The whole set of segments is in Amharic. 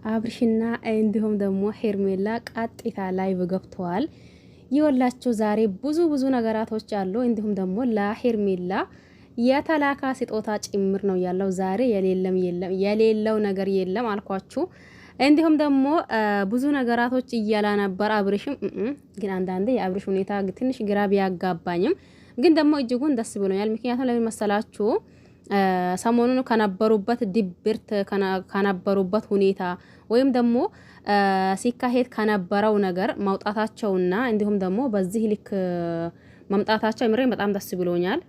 አብርሽና እንዲሁም ደግሞ ሄርሜላ ቀጥታ ላይቭ ገብተዋል። ይወላችሁ ዛሬ ብዙ ነገራቶች አሉ። እንዲሁም ደግሞ ለሄርሜላ የተላካ ስጦታ ጭምር ነው ያለው። ዛሬ የሌለው ነገር የለም አልኳችሁ። እንዲሁም ደግሞ ብዙ ነገራቶች እያላ ነበር። አብርሽም ግን አንዳንዴ የአብርሽ ሁኔታ ትንሽ ግራ ቢያጋባኝም ግን ደግሞ እጅጉን ደስ ብሎኛል። ምክንያቱም ለምን መሰላችሁ? ሰሞኑን ከነበሩበት ድብርት ከነበሩበት ሁኔታ ወይም ደግሞ ሲካሄድ ከነበረው ነገር ማውጣታቸውና እንዲሁም ደግሞ በዚህ ልክ መምጣታቸው ምሬን በጣም ደስ ብሎኛል።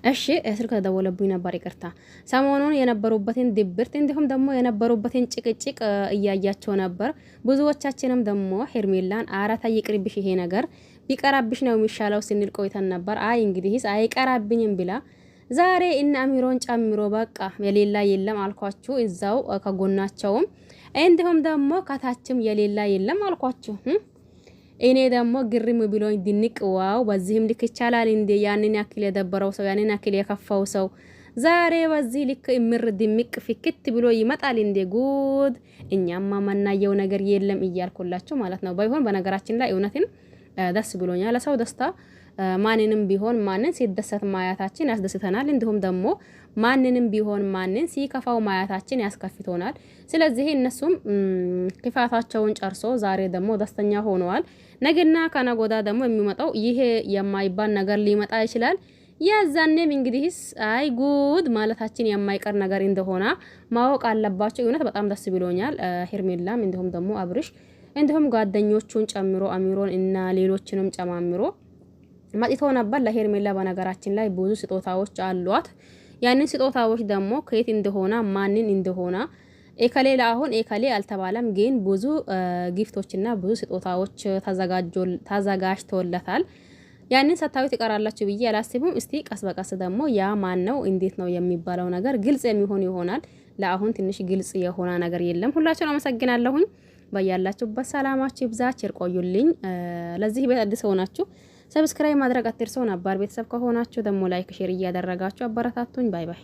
እሺ ስልክ ተደወለብኝ ነበር፣ ይቅርታ። ሰሞኑን የነበሩበትን ድብርት እንዲሁም ደግሞ የነበሩበትን ጭቅጭቅ እያያቸው ነበር። ብዙዎቻችንም ደግሞ ሄርሜላን አራታ ይቅርብሽ፣ ይሄ ነገር ቢቀራብሽ ነው የሚሻለው ስንል ቆይተን ነበር። አይ እንግዲህስ አይቀራብኝም ብላ ዛሬ እነ አሚሮን ጨምሮ በቃ የሌላ የለም አልኳችሁ። እዛው ከጎናቸውም እንዲሁም ደግሞ ከታችም የሌላ የለም አልኳችሁ። እኔ ደግሞ ግርም ብሎኝ ድንቅ ዋው፣ በዚህም ልክ ይቻላል እንዴ? ያንን ያክል የደበረው ሰው ያንን ያክል የከፋው ሰው ዛሬ በዚህ ልክ እምር ድምቅ ፍክት ብሎ ይመጣል እንዴ? ጉድ! እኛማ ማናየው ነገር የለም እያልኩላችሁ ማለት ነው። ባይሆን በነገራችን ላይ እውነትን ደስ ብሎኛል። ለሰው ደስታ ማንንም ቢሆን ማንን ሲደሰት ማያታችን ያስደስተናል። እንዲሁም ደግሞ ማንንም ቢሆን ማንን ሲከፋው ማያታችን ያስከፍቶናል። ስለዚህ እነሱም ክፋታቸውን ጨርሶ ዛሬ ደግሞ ደስተኛ ሆነዋል። ነገና ከነጎዳ ደግሞ የሚመጣው ይሄ የማይባል ነገር ሊመጣ ይችላል። ያዛኔም እንግዲህስ አይ ጉድ ማለታችን የማይቀር ነገር እንደሆነ ማወቅ አለባቸው። እውነት በጣም ደስ ብሎኛል። ሄርሜላም እንዲሁም ደግሞ አብርሽ እንዲሁም ጓደኞቹን ጨምሮ አሚሮን እና ሌሎችንም ጨማምሮ ማጥቶ ነበር ለሄርሜላ። በነገራችን ላይ ብዙ ስጦታዎች አሏት። ያንን ስጦታዎች ደግሞ ከየት እንደሆነ ማንን እንደሆነ ኤከሌላ አሁን ኤከሌ አልተባለም፣ ግን ብዙ ጊፍቶችና ብዙ ስጦታዎች ተዘጋጅቶለታል። ያንን ሰታዊት ይቀራላችሁ ብዬ አላስብም። እስቲ ቀስ በቀስ ደግሞ ያ ማን ነው እንዴት ነው የሚባለው ነገር ግልጽ የሚሆን ይሆናል። ለአሁን ትንሽ ግልጽ የሆነ ነገር የለም። ሁላችሁን አመሰግናለሁኝ። በያላችሁበት ሰላማችሁ ይብዛ። ቸር ቆዩልኝ። ለዚህ ቤት አዲስ ሆናችሁ ሰብስክራይብ ማድረግ አትርሱ። ነባር ቤተሰብ ከሆናችሁ ደግሞ ላይክ ሼር እያደረጋችሁ አበረታቱኝ። ባይ ባይ።